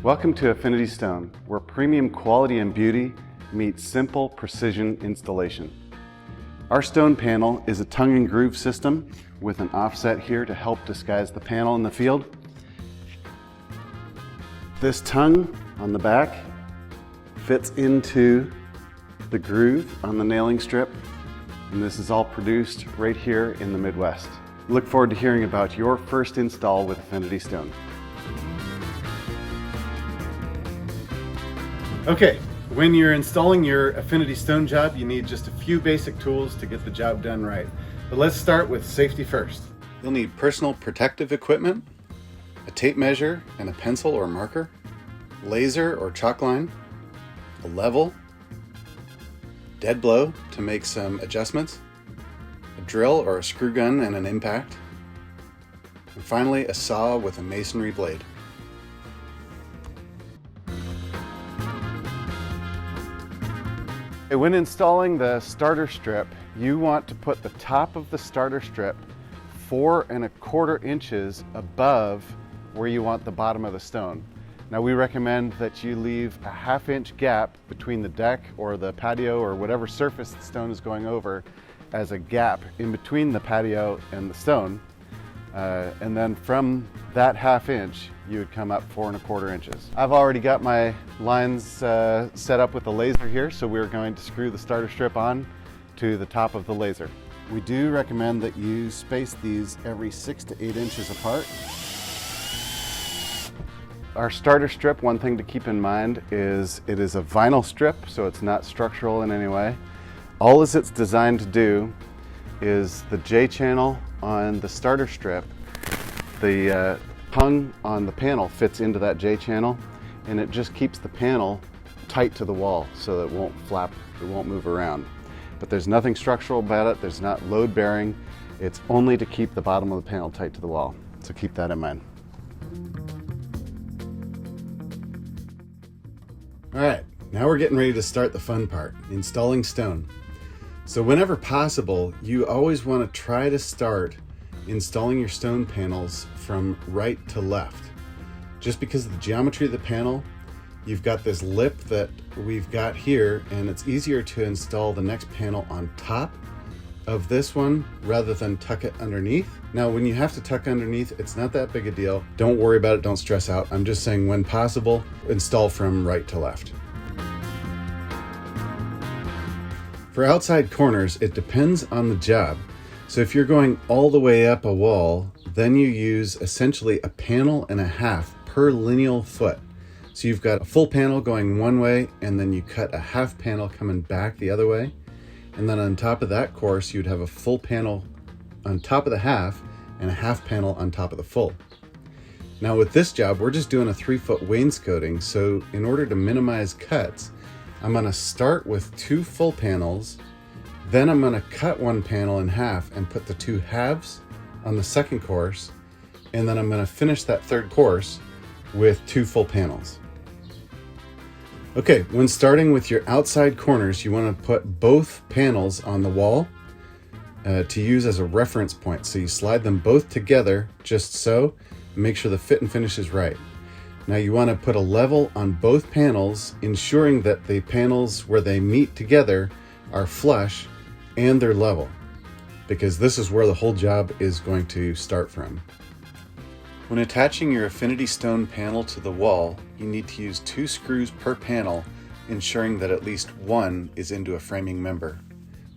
Welcome to Affinity Stone, where premium quality and beauty meets simple precision installation. Our stone panel is a tongue and groove system with an offset here to help disguise the panel in the field. This tongue on the back fits into the groove on the nailing strip, and this is all produced right here in the Midwest. Look forward to hearing about your first install with Affinity Stone. Okay, when you're installing your Affinity Stone job, you need just a few basic tools to get the job done right. But let's start with safety first. You'll need personal protective equipment, a tape measure and a pencil or marker, laser or chalk line, a level, dead blow to make some adjustments, a drill or a screw gun and an impact, and finally a saw with a masonry blade. When installing the starter strip, you want to put the top of the starter strip 4 1/4 inches above where you want the bottom of the stone. Now we recommend that you leave a 1/2 inch gap between the deck or the patio or whatever surface the stone is going over as a gap in between the patio and the stone. And then from that 1/2 inch, you would come up 4 1/4 inches. I've already got my lines set up with the laser here, so we're going to screw the starter strip on to the top of the laser. We do recommend that you space these every 6 to 8 inches apart. Our starter strip, one thing to keep in mind is it is a vinyl strip, so it's not structural in any way. All it's designed to do is the J channel on the starter strip, the tongue on the panel fits into that J channel, and it just keeps the panel tight to the wall so that it won't flap, it won't move around. But there's nothing structural about it, there's not load bearing, it's only to keep the bottom of the panel tight to the wall. So keep that in mind. All right, now we're getting ready to start the fun part, installing stone. So whenever possible, you always want to try to start installing your stone panels from right to left. Just because of the geometry of the panel, you've got this lip that we've got here, and it's easier to install the next panel on top of this one rather than tuck it underneath. Now, when you have to tuck underneath, it's not that big a deal. Don't worry about it, don't stress out. I'm just saying when possible, install from right to left. For outside corners, it depends on the job. So if you're going all the way up a wall, then you use essentially a panel and a half per lineal foot. So you've got a full panel going one way, and then you cut a half panel coming back the other way. And then on top of that course, you'd have a full panel on top of the half and a half panel on top of the full. Now with this job, we're just doing a 3-foot wainscoting. So in order to minimize cuts, I'm going to start with 2 full panels, then I'm going to cut one panel in half and put the 2 halves on the second course, and then I'm going to finish that third course with 2 full panels. Okay, when starting with your outside corners, you want to put both panels on the wall to use as a reference point. So you slide them both together just so, and make sure the fit and finish is right. Now you want to put a level on both panels, ensuring that the panels where they meet together are flush and they're level, because this is where the whole job is going to start from. When attaching your Affinity Stone panel to the wall, you need to use 2 screws per panel, ensuring that at least one is into a framing member.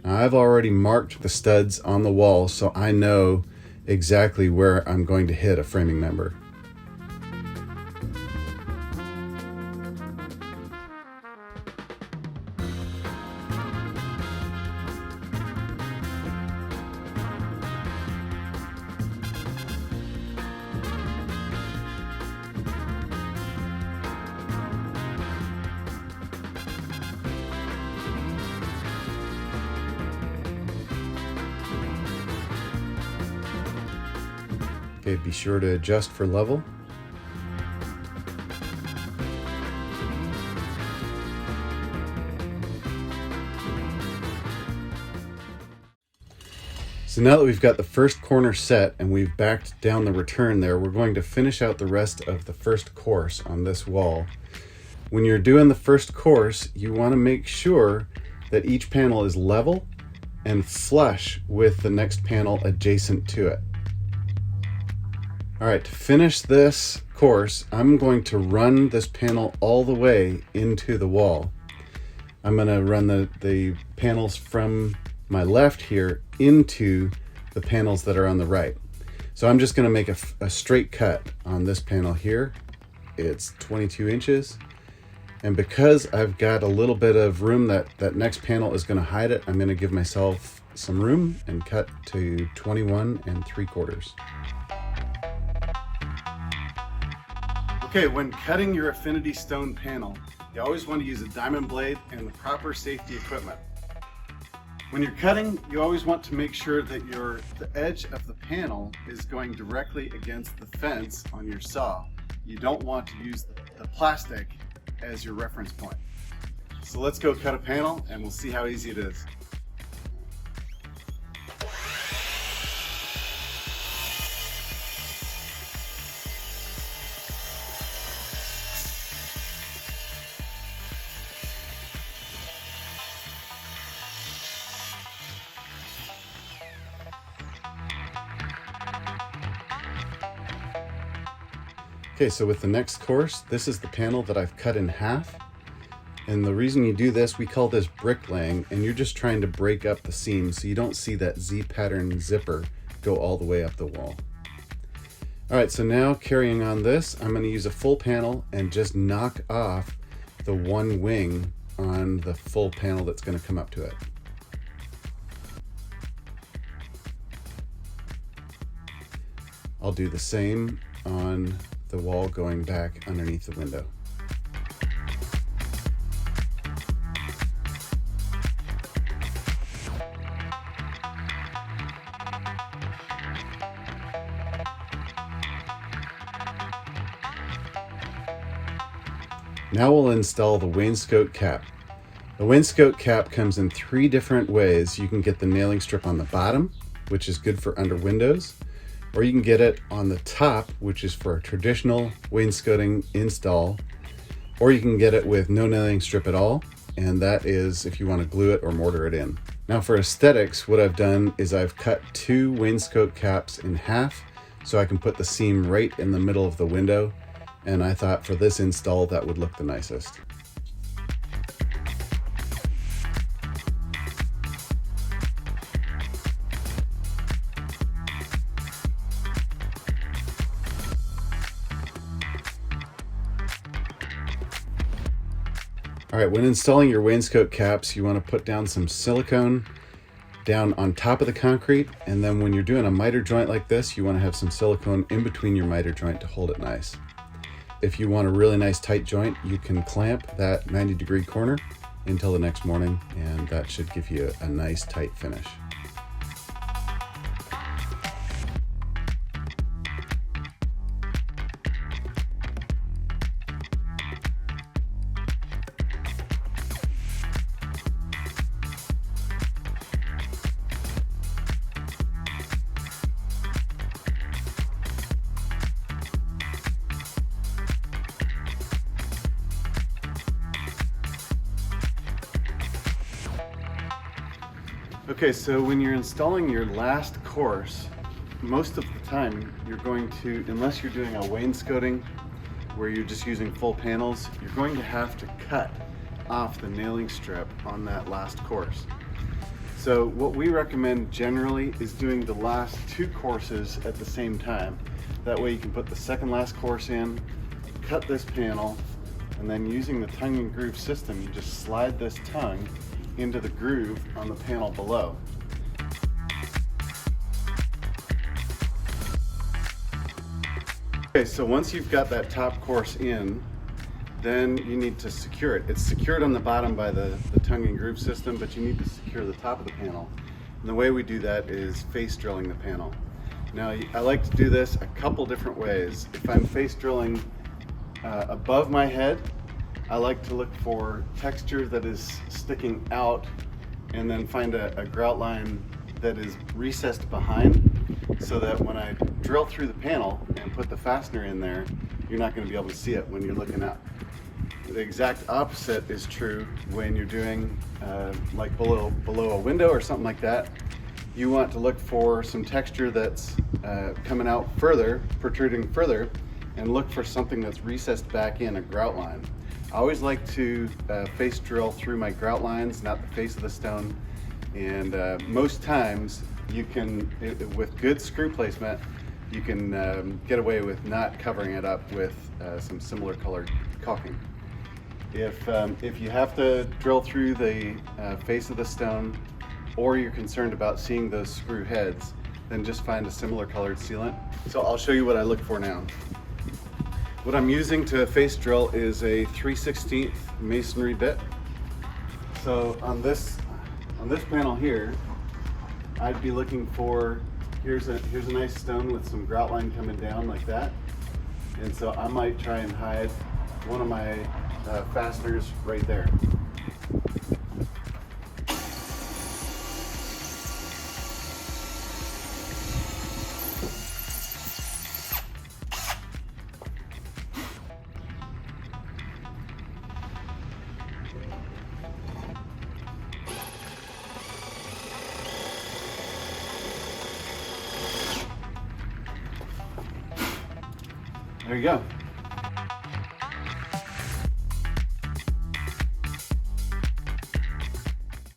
Now I've already marked the studs on the wall, so I know exactly where I'm going to hit a framing member. Okay, be sure to adjust for level. So now that we've got the first corner set and we've backed down the return there, we're going to finish out the rest of the first course on this wall. When you're doing the first course, you want to make sure that each panel is level and flush with the next panel adjacent to it. All right, to finish this course, I'm going to run this panel all the way into the wall. I'm going to run the panels from my left here into the panels that are on the right. So I'm just going to make a straight cut on this panel here. It's 22 inches. And because I've got a little bit of room that next panel is going to hide it, I'm going to give myself some room and cut to 21 3/4. Okay, when cutting your Affinity Stone panel, you always want to use a diamond blade and the proper safety equipment. When you're cutting, you always want to make sure that the edge of the panel is going directly against the fence on your saw. You don't want to use the plastic as your reference point. So let's go cut a panel and we'll see how easy it is. Okay, so with the next course, this is the panel that I've cut in half. And the reason you do this, we call this bricklaying, and you're just trying to break up the seam so you don't see that Z-pattern zipper go all the way up the wall. All right, so now carrying on this, I'm going to use a full panel and just knock off the one wing on the full panel that's going to come up to it. I'll do the same on the wall going back underneath the window. Now we'll install the wainscot cap. The wainscot cap comes in 3 different ways. You can get the nailing strip on the bottom, which is good for under windows, or you can get it on the top, which is for a traditional wainscoting install, or you can get it with no nailing strip at all, and that is if you want to glue it or mortar it in. Now for aesthetics, what I've done is I've cut 2 wainscot caps in half so I can put the seam right in the middle of the window, and I thought for this install that would look the nicest. All right, when installing your wainscot caps, you want to put down some silicone down on top of the concrete, and then when you're doing a miter joint like this, you want to have some silicone in between your miter joint to hold it nice. If you want a really nice tight joint, you can clamp that 90-degree corner until the next morning, and that should give you a nice tight finish. Okay, so when you're installing your last course, most of the time you're going to, unless you're doing a wainscoting where you're just using full panels, you're going to have to cut off the nailing strip on that last course. So what we recommend generally is doing the last 2 courses at the same time. That way you can put the second last course in, cut this panel, and then using the tongue and groove system, you just slide this tongue into the groove on the panel below. Okay, so once you've got that top course in, then you need to secure it. It's secured on the bottom by the tongue and groove system, but you need to secure the top of the panel. And the way we do that is face drilling the panel. Now, I like to do this a couple different ways. If I'm face drilling above my head, I like to look for texture that is sticking out and then find a grout line that is recessed behind, so that when I drill through the panel and put the fastener in there, you're not going to be able to see it when you're looking up. The exact opposite is true when you're doing like below a window or something like that. You want to look for some texture that's coming out further, protruding further, and look for something that's recessed back in a grout line. I always like to face drill through my grout lines, not the face of the stone. And most times you can, with good screw placement, you can get away with not covering it up with some similar colored caulking. If you have to drill through the face of the stone, or you're concerned about seeing those screw heads, then just find a similar colored sealant. So I'll show you what I look for now. What I'm using to face drill is a 3/16 masonry bit. So on this panel here, I'd be looking for, here's a nice stone with some grout line coming down like that. And so I might try and hide one of my fasteners right there. There you go.